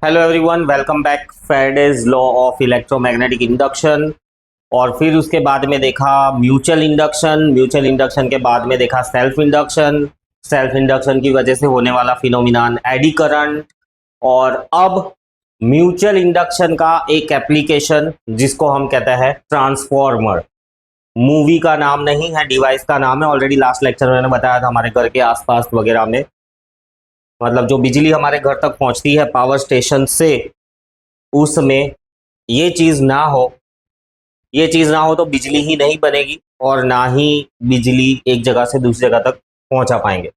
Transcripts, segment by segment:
Hello everyone, welcome back. Faraday's law of electromagnetic induction. और फिर उसके बाद में देखा म्यूचुअल इंडक्शन। म्यूचुअल इंडक्शन के बाद में देखा सेल्फ इंडक्शन। सेल्फ इंडक्शन की वजह से होने वाला फिनोमिनान एडी करंट। और अब म्यूचुअल इंडक्शन का एक एप्लीकेशन जिसको हम कहते हैं ट्रांसफॉर्मर। मूवी का नाम नहीं है, डिवाइस का नाम है। ऑलरेडी लास्ट लेक्चर में मैंने बताया था, हमारे घर के आसपास वगैरह में, मतलब जो बिजली हमारे घर तक पहुंचती है पावर स्टेशन से, उसमें ये चीज़ ना हो, ये चीज़ ना हो तो बिजली ही नहीं बनेगी और ना ही बिजली एक जगह से दूसरी जगह तक पहुंचा पाएंगे।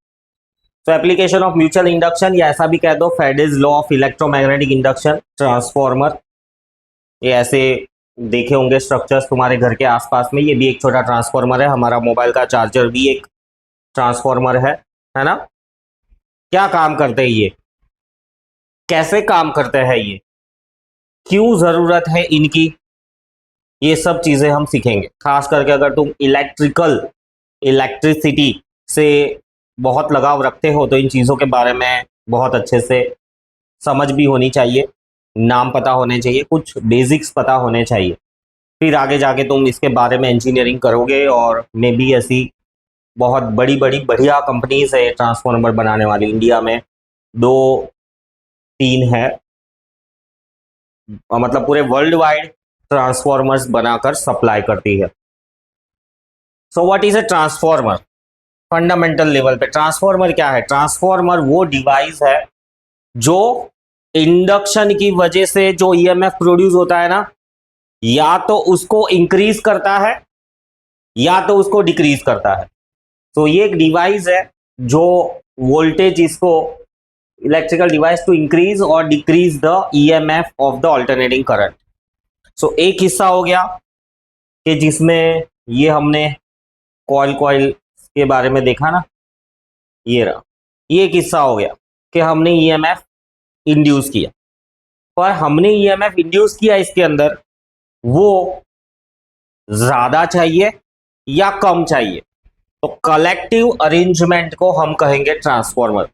तो एप्लीकेशन ऑफ म्यूचुअल इंडक्शन, या ऐसा भी कह दो Faraday's law of electromagnetic induction transformer. ये ऐसे देखे होंगे स्ट्रक्चर्स तुम्हारे घर के आसपास में। ये भी एक छोटा ट्रांसफॉर्मर है। हमारा मोबाइल का चार्जर भी एक ट्रांसफॉर्मर है ना। क्या काम करते हैं ये, कैसे काम करते हैं ये, क्यों ज़रूरत है इनकी, ये सब चीज़ें हम सीखेंगे। खास करके अगर तुम इलेक्ट्रिसिटी से बहुत लगाव रखते हो तो इन चीज़ों के बारे में बहुत अच्छे से समझ भी होनी चाहिए, नाम पता होने चाहिए, कुछ बेसिक्स पता होने चाहिए। फिर आगे जाके तुम इसके बारे में इंजीनियरिंग करोगे और मे बी ऐसी बहुत बड़ी बड़ी बढ़िया कंपनीज है ट्रांसफॉर्मर बनाने वाली। इंडिया में 2-3 है, मतलब पूरे वर्ल्ड वाइड ट्रांसफॉर्मर्स बनाकर सप्लाई करती है। So what is a transformer? Fundamental level पे ट्रांसफॉर्मर क्या है? ट्रांसफॉर्मर वो डिवाइस है जो इंडक्शन की वजह से जो ईएमएफ प्रोड्यूस होता है ना, या तो उसको इंक्रीज करता है या तो उसको डिक्रीज करता है। तो ये एक डिवाइस है जो वोल्टेज, इसको इलेक्ट्रिकल डिवाइस टू इंक्रीज और decrease the EMF of the alternating current. So एक हिस्सा हो गया कि जिसमें ये हमने कॉइल के बारे में देखा ना, ये रहा। ये एक हिस्सा हो गया कि हमने ईएमएफ इंड्यूस किया। पर हमने ईएमएफ इंड्यूस किया, इसके अंदर वो ज़्यादा चाहिए या कम चाहिए, तो कलेक्टिव अरेंजमेंट को हम कहेंगे transformer.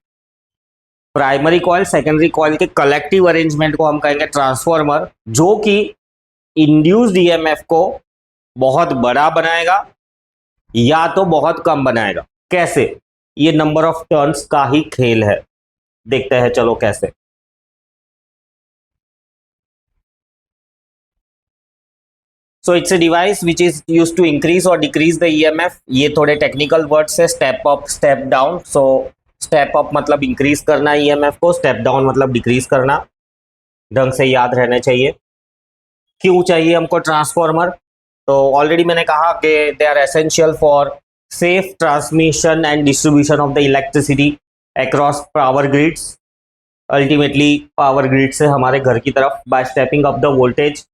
Primary coil secondary coil के कलेक्टिव अरेंजमेंट को हम कहेंगे ट्रांसफॉर्मर, जो कि इंड्यूस्ड ईएमएफ को बहुत बड़ा बनाएगा या तो बहुत कम बनाएगा। कैसे? ये नंबर ऑफ टर्न्स का ही खेल है। देखते हैं चलो कैसे। So it's a device which is used to increase और डिक्रीज द ईएमएफ। ये थोड़े टेक्निकल वर्ड्स है, step up step down. So step up मतलब इंक्रीज करना ईएमएफ को, स्टेप डाउन मतलब डिक्रीज करना। ढंग से याद रहने चाहिए। क्यों चाहिए हमको ट्रांसफॉर्मर? तो ऑलरेडी मैंने कहा कि they are essential for safe transmission and distribution of the electricity across power grids. Ultimately power grid से हमारे घर की तरफ by stepping up the voltage,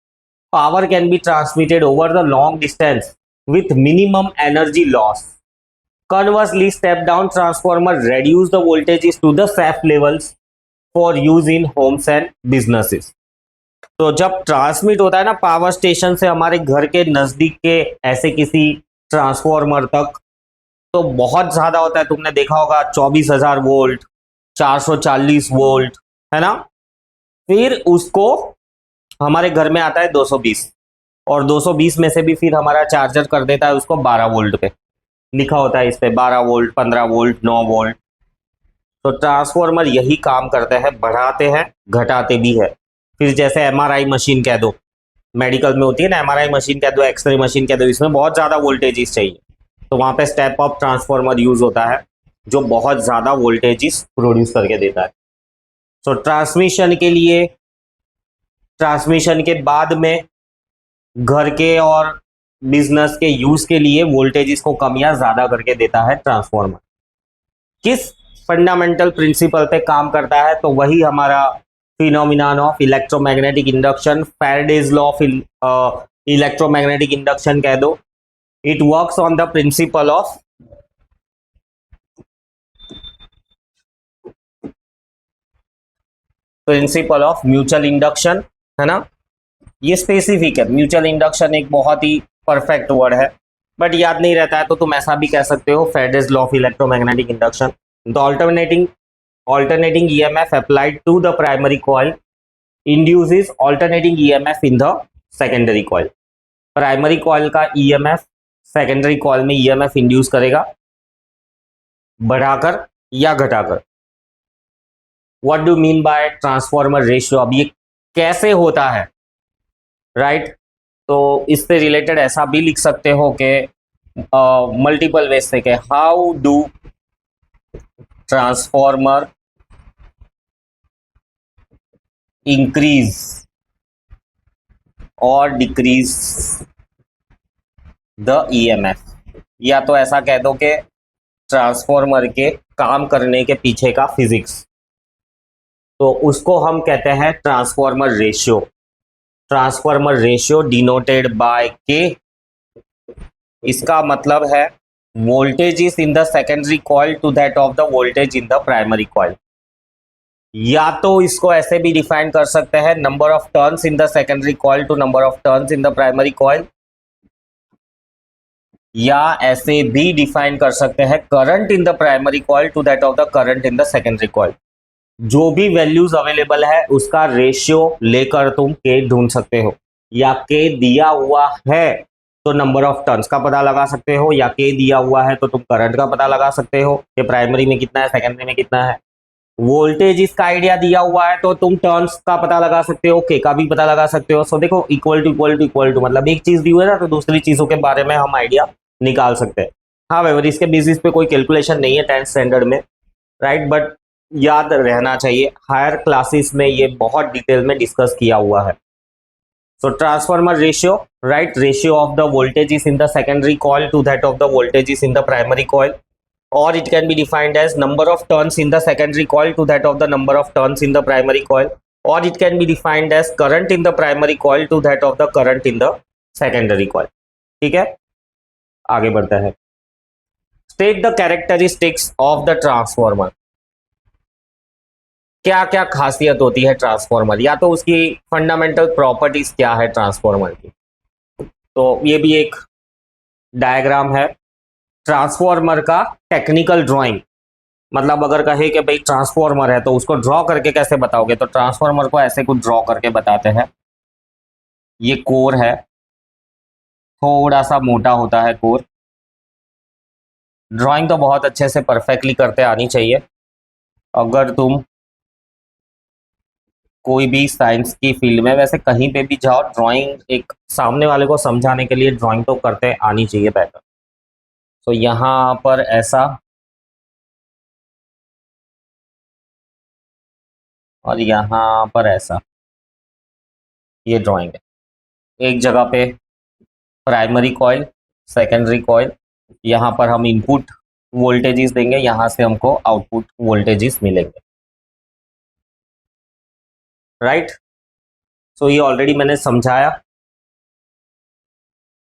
power can be transmitted over the long distance with minimum energy loss. Conversely, step down transformer reduce the voltages to the safe levels for use in homes and businesses. तो जब transmit होता है ना power station से हमारे घर के नज़दीक के ऐसे किसी ट्रांसफॉर्मर तक, तो बहुत ज़्यादा होता है। तुमने देखा होगा 24,000 वोल्ट, 440 वोल्ट, है ना। फिर उसको हमारे घर में आता है 220, और 220 में से भी फिर हमारा चार्जर कर देता है उसको 12 वोल्ट पे। लिखा होता है इस पे 12 वोल्ट, 15 वोल्ट, 9 वोल्ट। तो ट्रांसफॉर्मर यही काम करते हैं, बढ़ाते हैं घटाते भी है। फिर जैसे एमआरआई मशीन कह दो, मेडिकल में होती है ना एमआरआई मशीन कह दो, एक्सरे मशीन कह दो, इसमें बहुत ज़्यादा वोल्टेजेस चाहिए, तो वहाँ पे स्टेप अप ट्रांसफॉर्मर यूज होता है जो बहुत ज़्यादा वोल्टेजेस प्रोड्यूस करके देता है। तो ट्रांसमिशन के लिए, ट्रांसमिशन के बाद में घर के और बिजनेस के यूज के लिए वोल्टेजेस को कम या ज्यादा करके देता है ट्रांसफॉर्मर। किस फंडामेंटल प्रिंसिपल पे काम करता है? तो वही हमारा phenomenon of electromagnetic induction, Faraday's law of electromagnetic induction कह दो। It works on the principle of mutual induction, है ना। ये स्पेसिफिक है। म्यूचुअल इंडक्शन एक बहुत ही परफेक्ट वर्ड है, बट याद नहीं रहता है तो तुम ऐसा भी कह सकते हो Faraday's law of electromagnetic induction. The alternating EMF applied to the primary coil induces alternating EMF in the secondary coil. Primary coil का ईएमएफ सेकेंडरी कॉइल में ईएमएफ इंड्यूस करेगा, बढ़ाकर या घटाकर। What do mean by transformer ratio? अब ये कैसे होता है, राइट? तो इससे रिलेटेड ऐसा भी लिख सकते हो कि मल्टीपल वे से, हाउ डू ट्रांसफॉर्मर इंक्रीज और डिक्रीज द ईएमएफ। या तो ऐसा कह दो कि ट्रांसफॉर्मर के काम करने के पीछे का फिजिक्स, तो उसको हम कहते हैं transformer ratio. Transformer ratio denoted by K. इसका मतलब है voltage is in the secondary coil to that of the voltage in the primary coil. या तो इसको ऐसे भी डिफाइन कर सकते हैं, number of turns in the secondary coil to number of turns in the primary coil. या ऐसे भी डिफाइन कर सकते हैं current in the primary coil to that of the current in the secondary coil. जो भी वैल्यूज अवेलेबल है उसका रेशियो लेकर तुम के ढूंढ सकते हो। या के दिया हुआ है तो नंबर ऑफ टर्न्स का पता लगा सकते हो, या के दिया हुआ है तो तुम करंट का पता लगा सकते हो कि प्राइमरी में कितना है, सेकेंडरी में कितना है। वोल्टेज इसका आइडिया दिया हुआ है तो तुम टर्न्स का पता लगा सकते हो, के का भी पता लगा सकते हो। सो देखो, equal to equal to equal to, मतलब एक चीज दी हुई है ना तो दूसरी चीजों के बारे में हम आइडिया निकाल सकते हैं। हाँ भाई, इसके बेसिस पे कोई कैलकुलेशन नहीं है 10th स्टैंडर्ड में, राइट? बट याद रहना चाहिए, हायर क्लासेस में ये बहुत डिटेल में डिस्कस किया हुआ है। So transformer ratio, right? Ratio of the voltages in the secondary coil to that of the voltages in the primary coil, or it can be defined as number of turns in the secondary coil to that of the number of turns in the primary coil, or it can be defined as current in the primary coil to that of the current in the secondary coil। ठीक है, आगे बढ़ता है। State the characteristics of the transformer। क्या क्या खासियत होती है ट्रांसफॉर्मर, या तो उसकी फंडामेंटल प्रॉपर्टीज क्या है ट्रांसफॉर्मर की। तो ये भी एक डायग्राम है ट्रांसफॉर्मर का टेक्निकल ड्राइंग। मतलब अगर कहे कि भाई ट्रांसफॉर्मर है तो उसको ड्रॉ करके कैसे बताओगे, तो ट्रांसफॉर्मर को ऐसे कुछ ड्रॉ करके बताते हैं। ये कोर है, थोड़ा सा मोटा होता है कोर। ड्राइंग तो बहुत अच्छे से परफेक्टली करते आनी चाहिए। अगर तुम कोई भी साइंस की फील्ड में, वैसे कहीं पे भी जाओ, ड्राइंग एक सामने वाले को समझाने के लिए ड्राइंग तो करते आनी चाहिए बेहतर। तो यहाँ पर ऐसा, और यहाँ पर ऐसा, ये ड्राइंग है। एक जगह पे प्राइमरी कॉइल, सेकेंडरी कॉइल, यहाँ पर हम इनपुट वोल्टेजेस देंगे, यहाँ से हमको आउटपुट वोल्टेजेस मिलेंगे, राइट? सो ये ऑलरेडी मैंने समझाया।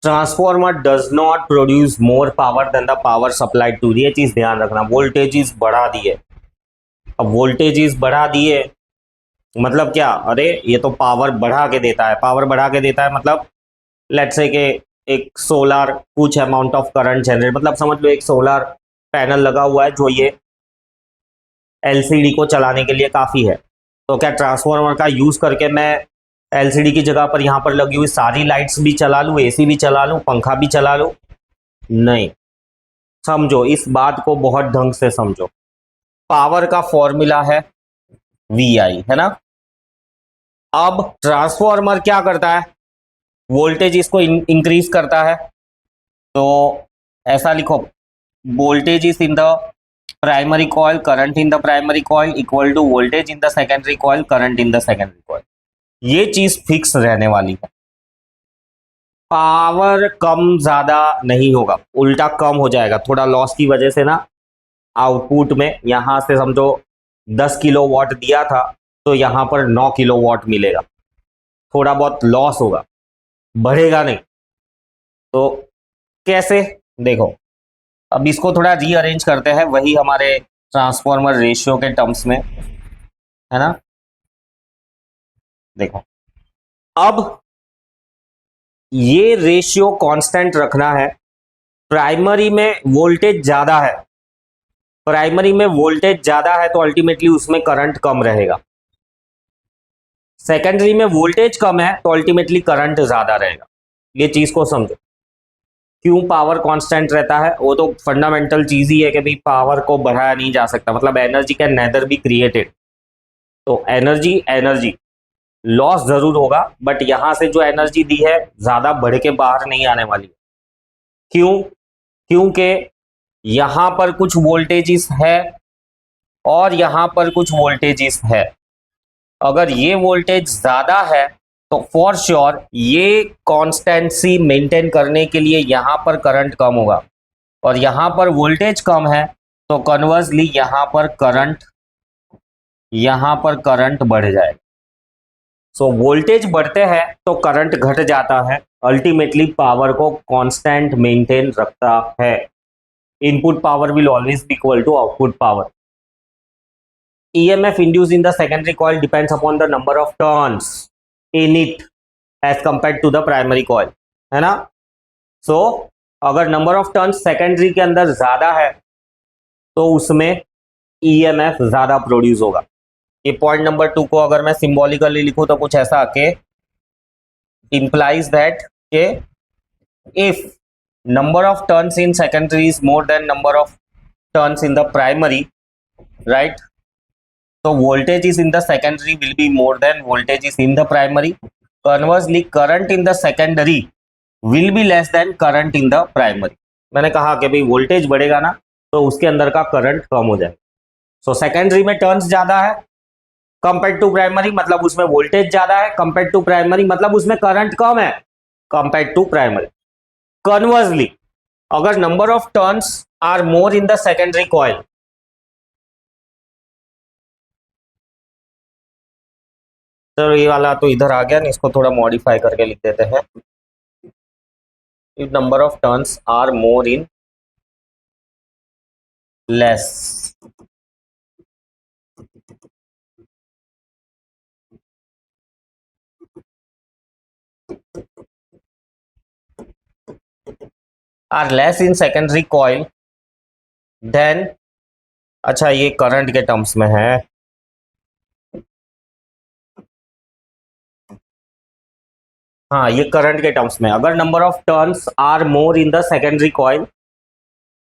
Transformer does not produce more power than the power supplied to. ये चीज ध्यान रखना, वोल्टेजेस बढ़ा दिए। अब वोल्टेजेस बढ़ा दिए मतलब क्या? अरे ये तो पावर बढ़ा के देता है। पावर बढ़ा के देता है मतलब लेट्स से कि एक सोलर कुछ अमाउंट ऑफ करंट जनरेट, मतलब समझ लो एक सोलर पैनल लगा हुआ है जो ये एलसीडी को चलाने के लिए काफ़ी है। तो क्या ट्रांसफॉर्मर का यूज़ करके मैं एलसीडी की जगह पर यहाँ पर लगी हुई सारी लाइट्स भी चला लूँ, एसी भी चला लूँ, पंखा भी चला लूँ? नहीं। समझो, इस बात को बहुत ढंग से समझो। पावर का फॉर्मूला है VI, है ना? अब ट्रांसफॉर्मर क्या करता है? वोल्टेज इसको इंक्रीज करता है। तो ऐसा लिखो, voltage is in the primary coil, current in the primary coil equal to voltage in the secondary coil, current in the secondary coil. ये चीज फिक्स रहने वाली है। पावर कम ज्यादा नहीं होगा, उल्टा कम हो जाएगा थोड़ा लॉस की वजह से ना। आउटपुट में यहां से समझो 10 किलोवाट दिया था तो यहां पर 9 किलोवाट मिलेगा, थोड़ा बहुत लॉस होगा, बढ़ेगा नहीं। तो कैसे? देखो, अब इसको थोड़ा रीअरेंज करते हैं, वही हमारे ट्रांसफॉर्मर रेशियो के टर्म्स में, है ना? देखो, अब ये रेशियो कांस्टेंट रखना है। प्राइमरी में वोल्टेज ज्यादा है, प्राइमरी में वोल्टेज ज्यादा है तो अल्टीमेटली उसमें करंट कम रहेगा। सेकेंडरी में वोल्टेज कम है तो अल्टीमेटली करंट ज्यादा रहेगा। ये चीज को समझो। क्यों पावर कांस्टेंट रहता है? वो तो फंडामेंटल चीज ही है कि भाई पावर को बढ़ाया नहीं जा सकता, मतलब energy can nether be created. तो एनर्जी एनर्जी लॉस जरूर होगा, बट यहां से जो एनर्जी दी है ज्यादा बढ़ के बाहर नहीं आने वाली। क्यों? क्योंकि यहां पर कुछ वोल्टेजेस है और यहां पर कुछ वोल्टेजेस है। अगर ये वोल्टेज ज्यादा है तो फॉर श्योर ये कॉन्स्टेंसी मेंटेन करने के लिए यहां पर करंट कम होगा, और यहां पर वोल्टेज कम है तो कन्वर्सली यहां पर करंट बढ़ जाएगा। सो वोल्टेज बढ़ते हैं तो करंट घट जाता है, अल्टीमेटली पावर को कांस्टेंट मेंटेन रखता है। Input power will always be equal to output power. EMF induced in the secondary coil depends upon the number of turns in it as compared to the primary coil, है ना? So अगर number of turns secondary के अंदर ज्यादा है तो उसमें EMF ज्यादा प्रोड्यूस होगा। ये पॉइंट नंबर 2 को अगर मैं सिंबॉलिकली लिखूं तो कुछ ऐसा के implies that के if number of turns in secondary is more than number of turns in the primary, right? So voltage is in the secondary will be more than voltage is in the primary. Conversely, current in the secondary will be less than current in the primary. मैंने कहा कि भाई voltage बढ़ेगा ना तो उसके अंदर का करंट कम हो जाएगा। सो सेकेंडरी में टर्न्स ज्यादा है कंपेयर टू प्राइमरी, मतलब उसमें वोल्टेज ज्यादा है कंपेयर टू प्राइमरी, मतलब उसमें करंट कम है कंपेयर टू प्राइमरी। कन्वर्सली, अगर number of turns are more in the secondary coil, तो ये वाला तो इधर आ गया ना, इसको थोड़ा मॉडिफाई करके लिख देते हैं। If number of turns are more in less, are less in secondary coil then, अच्छा ये करंट के टर्म्स में है। हाँ, ये करंट के टर्म्स में, अगर number of turns are more in the secondary coil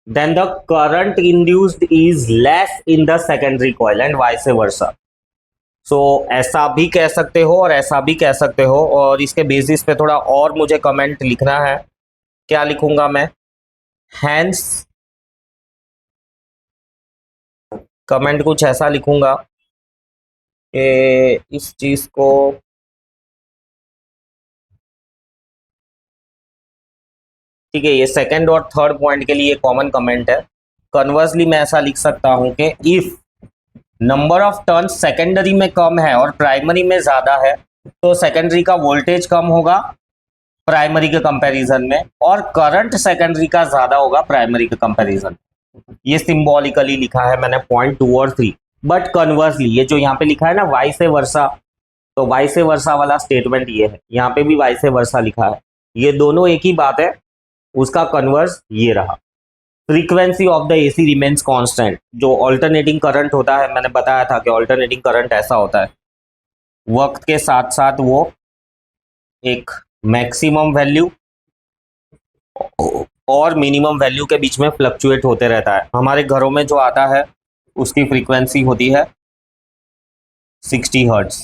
then the current induced is less in the secondary coil and vice versa. So ऐसा भी कह सकते हो और ऐसा भी कह सकते हो, और इसके बेसिस पे थोड़ा और मुझे कमेंट लिखना है। क्या लिखूंगा मैं? हैंस कमेंट कुछ ऐसा लिखूंगा कि इस चीज को ठीक है, ये सेकंड और थर्ड पॉइंट के लिए कॉमन कमेंट है। कन्वर्सली मैं ऐसा लिख सकता हूं कि if number of turns secondary में कम है और प्राइमरी में ज्यादा है तो सेकेंडरी का वोल्टेज कम होगा प्राइमरी के कंपैरिजन में, और करंट सेकेंडरी का ज्यादा होगा प्राइमरी के कंपैरिजन। ये सिंबॉलिकली लिखा है मैंने पॉइंट 2 और 3। बट कन्वर्सली ये जो यहाँ पे लिखा है ना वाइस वर्सा, तो वाइस वर्सा वाला स्टेटमेंट ये है, यहाँ पे भी वाइस वर्सा लिखा है, ये दोनों एक ही बात है। उसका कन्वर्स ये रहा, frequency of the AC remains constant. जो ऑल्टरनेटिंग करंट होता है, मैंने बताया था कि ऑल्टरनेटिंग करंट ऐसा होता है, वक्त के साथ साथ वो एक मैक्सिमम वैल्यू और मिनिमम वैल्यू के बीच में फ्लक्चुएट होते रहता है। हमारे घरों में जो आता है उसकी फ्रीक्वेंसी होती है 60 हर्ट्ज,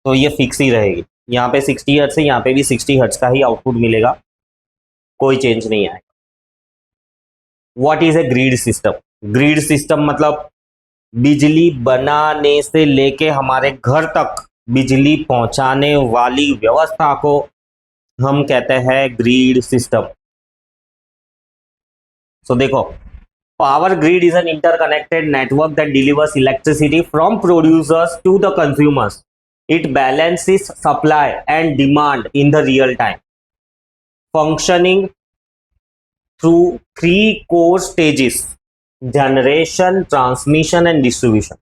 तो ये फिक्स ही रहेगी। यहाँ पे 60 हर्ट्ज है, यहाँ पे भी 60 हर्ट्ज का ही आउटपुट मिलेगा, कोई चेंज नहीं आएगा। What is a grid system? Grid system मतलब बिजली बनाने से लेके हमारे घर तक बिजली पहुंचाने वाली व्यवस्था को हम कहते हैं ग्रिड सिस्टम। सो देखो, power grid is an interconnected network that delivers electricity from producers to the consumers. It balances supply and demand in the real time, functioning through 3 core stages: generation, transmission and distribution.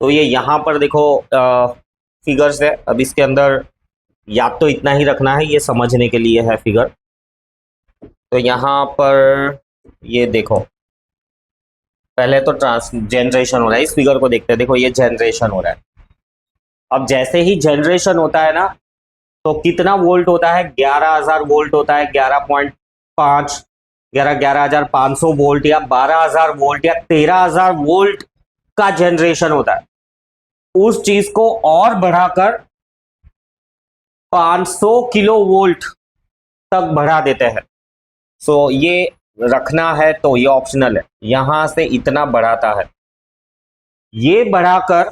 तो ये यहाँ पर देखो figures है। अब इसके अंदर याद तो इतना ही रखना है, ये समझने के लिए है फिगर। तो यहाँ पर ये देखो, पहले तो जनरेशन हो रहा है, इस फिगर को देखते हैं। देखो ये जनरेशन हो रहा है, अब जैसे ही जनरेशन होता है ना, तो कितना वोल्ट होता है, 11,000 वोल्ट होता है, 11.5, 11,500 वोल्ट या 12,000 वोल्ट या 13,000 वोल्ट का जनरेशन होता है। उस चीज को और बढ़ाकर 500 किलो वोल्ट तक बढ़ा देते हैं। सो ये रखना है तो ये ऑप्शनल है, यहां से इतना बढ़ाता है, ये बढ़ाकर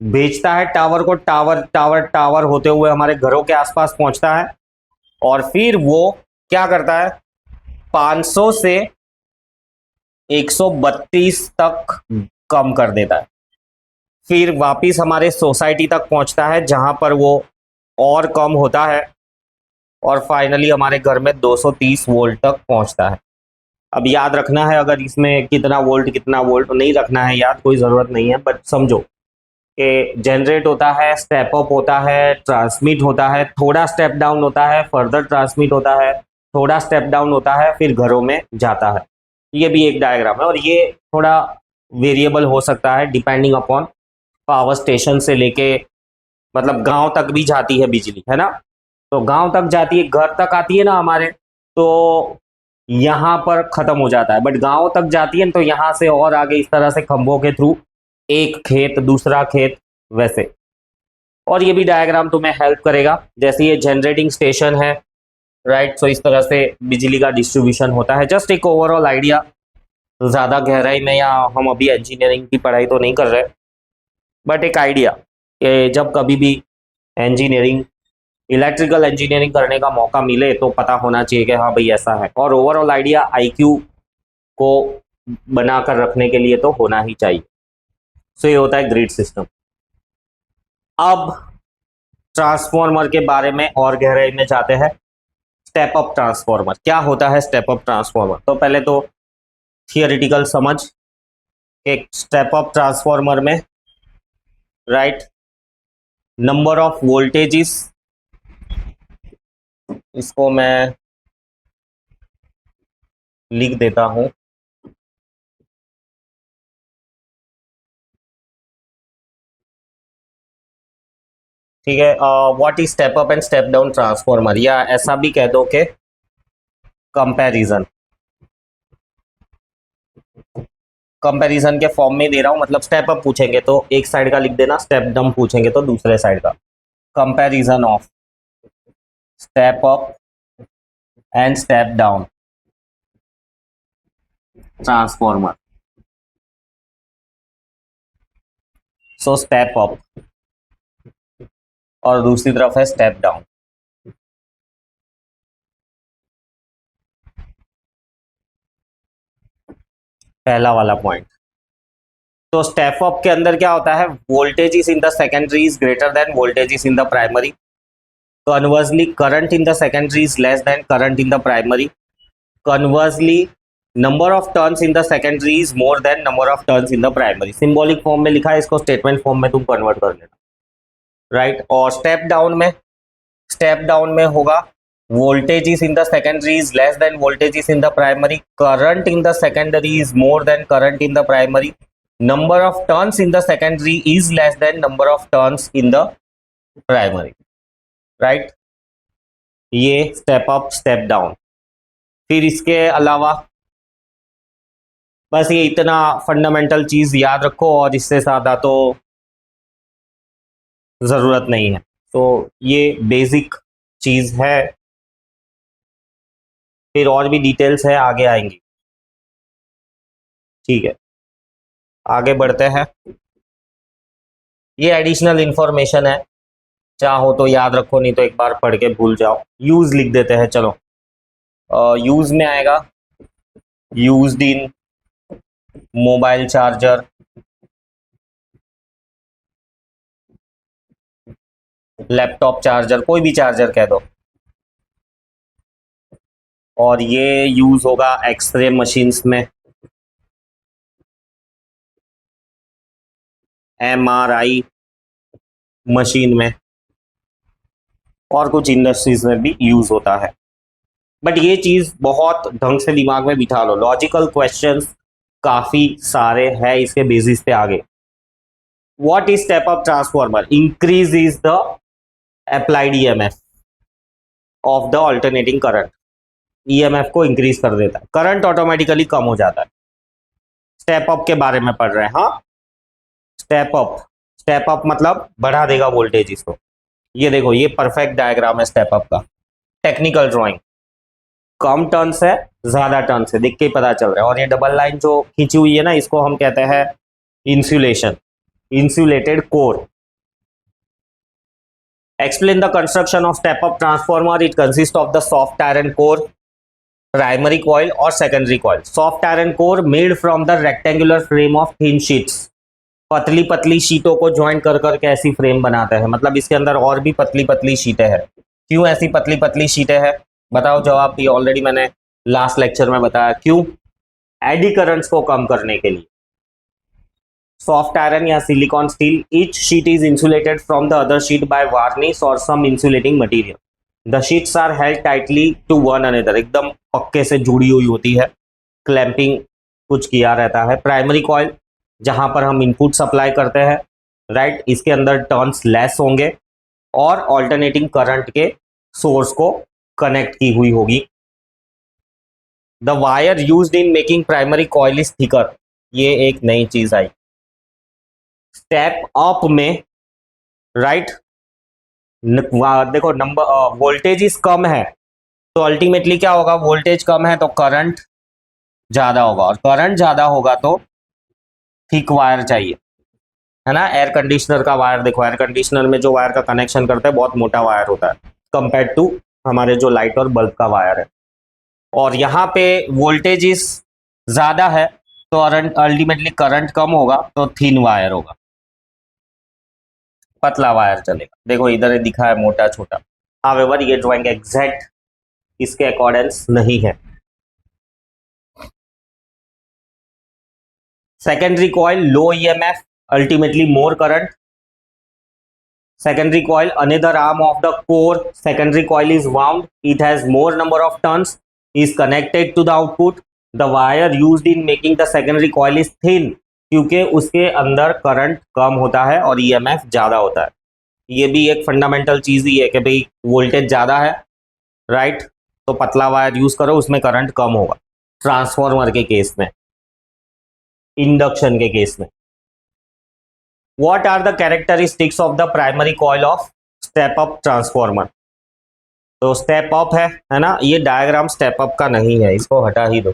भेजता है टावर को, टावर टावर टावर होते हुए हमारे घरों के आसपास पहुंचता है, और फिर वो क्या करता है, 500 से 132 तक कम कर देता है, फिर वापिस हमारे सोसाइटी तक पहुंचता है जहां पर वो और कम होता है, और फाइनली हमारे घर में 230 वोल्ट तक पहुंचता है। अब याद रखना है, अगर इसमें कितना वोल्ट नहीं रखना है याद, कोई ज़रूरत नहीं है, बट समझो कि जनरेट होता है, स्टेप अप होता है, ट्रांसमिट होता है, थोड़ा स्टेप डाउन होता है, फर्दर ट्रांसमिट होता है, थोड़ा स्टेप डाउन होता है, फिर घरों में जाता है। ये भी एक डायग्राम है, और ये थोड़ा वेरिएबल हो सकता है डिपेंडिंग अपॉन पावर स्टेशन से लेके, मतलब गांव तक भी जाती है बिजली, है ना। तो गांव तक जाती है, घर तक आती है ना हमारे, तो यहाँ पर खत्म हो जाता है, बट गांव तक जाती है तो यहाँ से और आगे इस तरह से खंभों के थ्रू, एक खेत दूसरा खेत, वैसे। और ये भी डायग्राम तुम्हें हेल्प करेगा, जैसे ये जनरेटिंग स्टेशन है, राइट। सो इस तरह से बिजली का डिस्ट्रीब्यूशन होता है, जस्ट एक ओवरऑल आइडिया, ज़्यादा गहराई में, या हम अभी इंजीनियरिंग की पढ़ाई तो नहीं कर रहे, बट एक आइडिया कि जब कभी भी इंजीनियरिंग, इलेक्ट्रिकल इंजीनियरिंग करने का मौका मिले तो पता होना चाहिए कि हाँ भाई ऐसा है, और ओवरऑल आइडिया आईक्यू को बनाकर रखने के लिए तो होना ही चाहिए। सो ये होता है ग्रिड सिस्टम। अब ट्रांसफॉर्मर के बारे में और गहराई में जाते हैं। स्टेप अप ट्रांसफॉर्मर क्या होता है? स्टेप अप ट्रांसफॉर्मर, तो पहले तो थियोरिटिकल समझ, एक स्टेप अप ट्रांसफॉर्मर में, राइट, नंबर ऑफ वोल्टेजेस, इसको मैं लिख देता हूं, ठीक है। What is step up and step down transformer, या ऐसा भी कह दो कि कंपैरिजन, कंपैरिजन के फॉर्म में दे रहा हूं, मतलब स्टेप अप पूछेंगे तो एक साइड का लिख देना, स्टेप डाउन पूछेंगे तो दूसरे साइड का। Comparison of step up and step down transformer. So step up और दूसरी तरफ है स्टेप डाउन। पहला वाला पॉइंट, तो स्टेप अप के अंदर क्या होता है, voltage is in the secondary is greater than voltage is in the primary, conversely current in the secondary is less than current in the primary, conversely number of turns in the secondary is more than number of turns in the primary। Symbolic form में लिखा है, इसको statement form में तुम convert कर लेना, right. और step down में होगा voltage is in the secondary is less than voltage is in the primary, current in the secondary is more than current in the primary, number of turns in the secondary is less than number of turns in the primary, right. ये step up step down. फिर इसके अलावा बस ये इतना fundamental चीज याद रखो, और इससे ज़्यादा तो ज़रूरत नहीं है। तो ये बेसिक चीज़ है, फिर और भी डिटेल्स है आगे आएंगी, ठीक है। आगे बढ़ते हैं, ये एडिशनल इंफॉर्मेशन है, चाहो तो याद रखो, नहीं तो एक बार पढ़ के भूल जाओ। यूज लिख देते हैं, चलो। यूज में आएगा used in mobile charger, laptop charger, कोई भी चार्जर कह दो। और ये यूज होगा एक्सरे मशीन्स में, एमआरआई मशीन में, और कुछ इंडस्ट्रीज में भी यूज होता है। बट ये चीज बहुत ढंग से दिमाग में बिठा लो, लॉजिकल क्वेश्चंस काफी सारे हैं इसके बेसिस पे आगे। What is step up transformer? Increase is the applied EMF of the alternating current. EMF को इंक्रीज कर देता है, करंट ऑटोमेटिकली कम हो जाता है। स्टेप अप के बारे में पढ़ रहे हैं। हाँ, स्टेप अप मतलब बढ़ा देगा वोल्टेज इसको। ये देखो, ये परफेक्ट डायग्राम है स्टेप अप का, टेक्निकल ड्राइंग। कम टर्न्स है, ज्यादा टर्न्स है, देख के ही पता चल रहा है। और ये डबल लाइन जो खींची हुई है ना, इसको हम कहते हैं insulation, insulated core. Explain the construction of step-up transformer. It consists of the soft iron core, primary coil और secondary coil. Soft iron core made from the rectangular frame of thin sheets. पतली पतली शीटों को join कर करके ऐसी frame बनाते हैं, मतलब इसके अंदर और भी पतली पतली शीटें हैं। क्यों ऐसी पतली पतली शीटें हैं? बताओ जवाब। ये ऑलरेडी मैंने लास्ट लेक्चर में बताया। क्यों? एडी करंट्स को कम करने के लिए। Soft iron या silicon steel, each sheet is insulated from the other sheet by varnish or some insulating material. The sheets are held tightly to one another. एकदम पक्के से जुड़ी हुई होती है, क्लैंपिंग कुछ किया रहता है। प्राइमरी कॉइल जहां पर हम इनपुट सप्लाई करते हैं, राइट, इसके अंदर टर्न्स लेस होंगे और ऑल्टरनेटिंग करंट के सोर्स को कनेक्ट की हुई होगी। The wire used in making primary coil is thicker. ये एक नई चीज आई स्टेप अप में, राइट। देखो, नंबर वोल्टेज इज कम है तो अल्टीमेटली क्या होगा? वोल्टेज कम है तो करंट ज्यादा होगा, और करंट ज्यादा होगा तो थिक वायर चाहिए, है ना। एयर कंडीशनर का वायर देखो, एयर कंडीशनर में जो वायर का कनेक्शन करता है बहुत मोटा वायर होता है कंपेयर टू हमारे जो लाइट और बल्ब का वायर है। और यहाँ पे वोल्टेज इज ज्यादा है तो अल्टीमेटली करंट कम होगा तो थिन वायर होगा, पतला वायर चलेगा। देखो इधर दिखा है मोटा छोटा। हावेवर ये ड्राइंग एग्जैक्ट इसके अकॉर्डेंस नहीं है। Secondary coil low EMF, ultimately more current. secondary coil, another arm of the core. Secondary coil is wound, it has more number of turns, is connected to the output. The wire used in making the secondary coil is thin, क्योंकि उसके अंदर current कम होता है और EMF ज्यादा होता है। ये भी एक फंडामेंटल चीज ही है कि भाई वोल्टेज ज्यादा है, राइट, तो पतला वायर यूज करो, उसमें करंट कम होगा। ट्रांसफॉर्मर के केस में, इंडक्शन के केस में। What are the characteristics of the primary coil of step up transformer? तो स्टेप अप है ना, ये डायग्राम स्टेप अप का नहीं है, इसको हटा ही दो,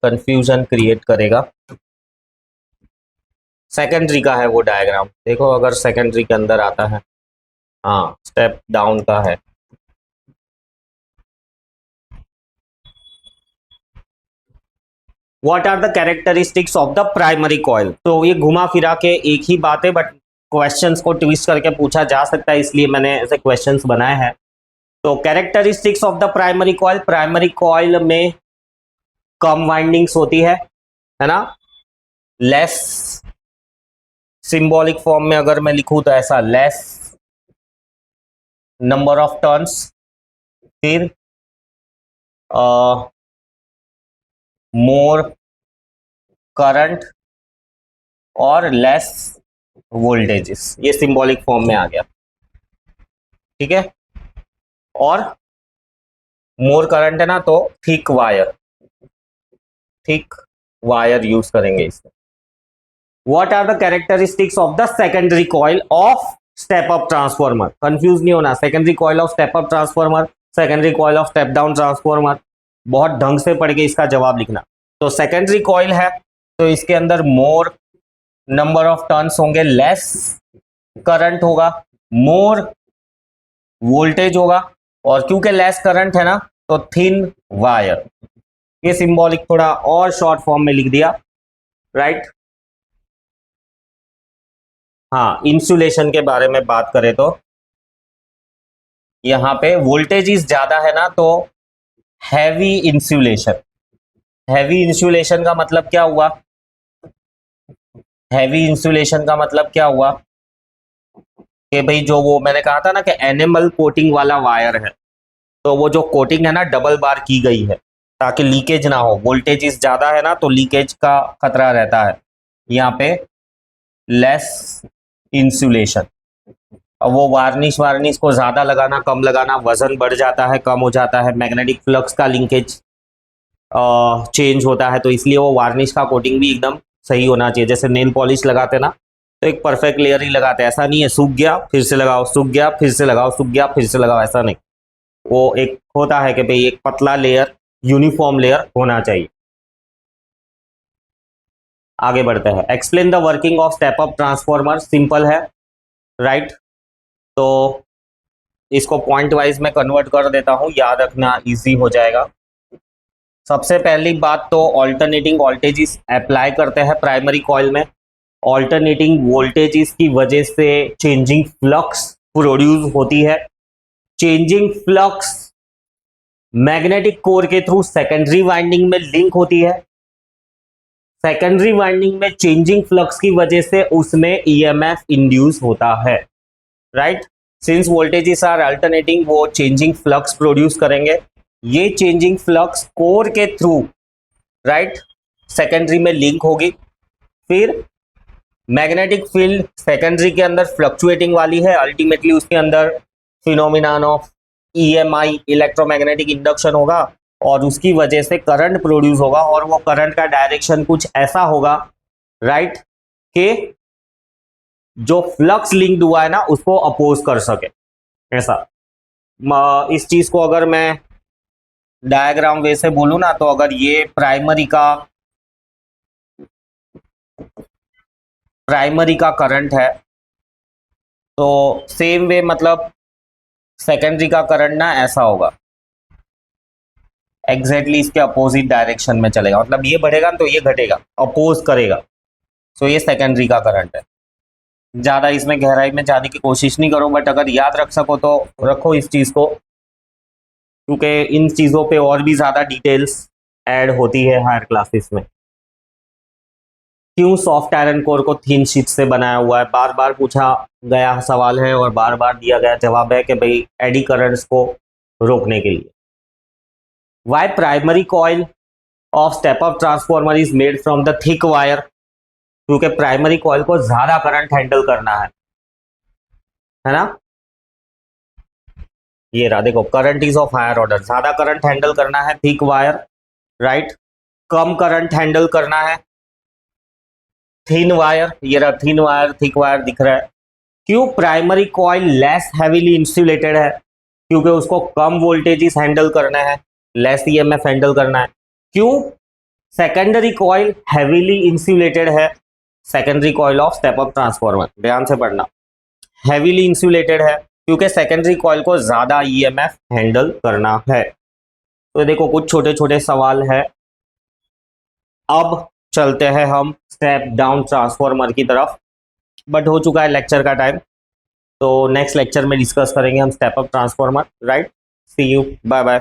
कंफ्यूजन क्रिएट करेगा। सेकेंडरी का है वो डायग्राम, देखो अगर सेकेंडरी के अंदर आता है, हाँ स्टेप डाउन का है। What are the characteristics of the primary coil? तो ये घुमा फिरा के एक ही बात है, बट क्वेश्चंस को ट्विस्ट करके पूछा जा सकता है, इसलिए मैंने ऐसे क्वेश्चंस बनाए हैं। तो characteristics of the primary coil, primary coil में कम वाइंडिंग्स होती है ना, लेस, सिंबॉलिक फॉर्म में अगर मैं लिखूं तो ऐसा, लेस नंबर ऑफ टर्न्स, फिर मोर करंट और लेस वोल्टेजेस, ये सिंबॉलिक फॉर्म में आ गया, ठीक है। और मोर करंट है ना, तो थिक वायर यूज करेंगे इसमें। What are the characteristics of the secondary coil of step up transformer? Confuse नहीं होना, secondary coil of step up transformer, secondary coil of step down transformer, बहुत ढंग से पढ़ के इसका जवाब लिखना। तो सेकेंडरी कॉइल है तो इसके अंदर मोर नंबर ऑफ टर्न्स होंगे, लेस करंट होगा, मोर वोल्टेज होगा, और क्योंकि लेस करंट है ना तो थिन वायर। ये सिंबॉलिक थोड़ा और शॉर्ट फॉर्म में लिख दिया, राइट। हाँ, इंसुलेशन के बारे में बात करें तो यहाँ पे वोल्टेज ज्यादा है ना तो हैवी इंसुलेशन। हैवी इंसुलेशन का मतलब क्या हुआ? हैवी इंसुलेशन का मतलब क्या हुआ कि भाई जो वो मैंने कहा था ना कि एनिमल कोटिंग वाला वायर है, तो वो जो कोटिंग है ना डबल बार की गई है ताकि लीकेज ना हो। वोल्टेज ज्यादा है ना तो लीकेज का खतरा रहता है। यहाँ पे लेस इंसुलेशन। अब वो वार्निश वार्निश को ज़्यादा लगाना कम लगाना, वजन बढ़ जाता है कम हो जाता है, मैग्नेटिक फ्लक्स का लिंकेज चेंज होता है, तो इसलिए वो वार्निश का कोटिंग भी एकदम सही होना चाहिए। जैसे नेल पॉलिश लगाते ना, तो एक परफेक्ट लेयर ही लगाते, ऐसा नहीं है सूख गया फिर से लगाओ, सूख गया फिर से लगाओ, सूख गया फिर से लगाओ, ऐसा नहीं। वो एक होता है कि भाई एक पतला लेयर, यूनिफॉर्म लेयर होना चाहिए। आगे बढ़ते हैं। Explain the working of step up transformer. Simple है, राइट। तो इसको पॉइंट वाइज में कन्वर्ट कर देता हूं, याद रखना इजी हो जाएगा। सबसे पहली बात तो ऑल्टरनेटिंग वोल्टेजेस अप्लाई करते हैं प्राइमरी कॉइल में। ऑल्टरनेटिंग वोल्टेजेस की वजह से चेंजिंग फ्लक्स प्रोड्यूस होती है। चेंजिंग फ्लक्स मैग्नेटिक कोर के थ्रू सेकेंडरी वाइंडिंग में लिंक होती है। सेकेंडरी वाइंडिंग में चेंजिंग फ्लक्स की वजह से उसमें ईएमएफ इंड्यूस होता है, right. Since voltages are alternating, वो चेंजिंग फ्लक्स प्रोड्यूस करेंगे। ये चेंजिंग फ्लक्स कोर के थ्रू, राइट, सेकेंडरी में लिंक होगी। फिर मैग्नेटिक फील्ड सेकेंडरी के अंदर फ्लक्चुएटिंग वाली है, अल्टीमेटली उसके अंदर phenomenon of EMI, electromagnetic induction होगा, और उसकी वजह से करंट प्रोड्यूस होगा, और वो करंट का डायरेक्शन कुछ ऐसा होगा, राइट, कि जो फ्लक्स लिंक्ड हुआ है ना उसको अपोज कर सके, ऐसा। इस चीज को अगर मैं डायग्राम वे से बोलूं ना, तो अगर ये प्राइमरी का करंट है, तो सेम वे मतलब सेकेंडरी का करंट ना ऐसा होगा, एग्जैक्टली इसके अपोजिट डायरेक्शन में चलेगा, मतलब ये बढ़ेगा तो ये घटेगा, अपोज करेगा। तो ये सेकेंडरी का करंट है। ज़्यादा इसमें गहराई में जाने की कोशिश नहीं करो, बट अगर याद रख सको तो रखो इस चीज़ को, क्योंकि इन चीज़ों पे और भी ज़्यादा डिटेल्स ऐड होती है हायर क्लासेस में। क्यों सॉफ्ट आयरन कोर को थिन शीट से बनाया हुआ है, बार बार पूछा गया सवाल है और बार बार दिया गया जवाब है कि भाई एडी करंट्स को रोकने के लिए। Why primary coil of step up transformer is made from the thick wire, क्योंकि प्राइमरी कॉइल को ज्यादा करंट हैंडल करना है ना। ये रहा, देखो, current is of higher order, ज्यादा करंट हैंडल करना है थिक वायर, राइट। कम करंट हैंडल करना है थिन वायर, ये रहा थिन वायर, थिक वायर दिख रहा है। क्यों primary coil less heavily insulated है, क्योंकि उसको कम वोल्टेजेस हैंडल करना है, लेस ईएमएफ हैंडल करना है। क्यों सेकेंडरी कॉइल हैवीली इंसुलेटेड है, secondary coil of step up transformer, ध्यान से पढ़ना, हैवीली इंसुलेटेड है क्योंकि सेकेंडरी कॉइल को ज्यादा ईएमएफ हैंडल करना है। तो देखो कुछ छोटे छोटे सवाल है। अब चलते हैं हम स्टेप डाउन ट्रांसफॉर्मर की तरफ, बट हो चुका है लेक्चर का टाइम, तो नेक्स्ट लेक्चर में डिस्कस करेंगे हम step up transformer, right. See you, bye bye.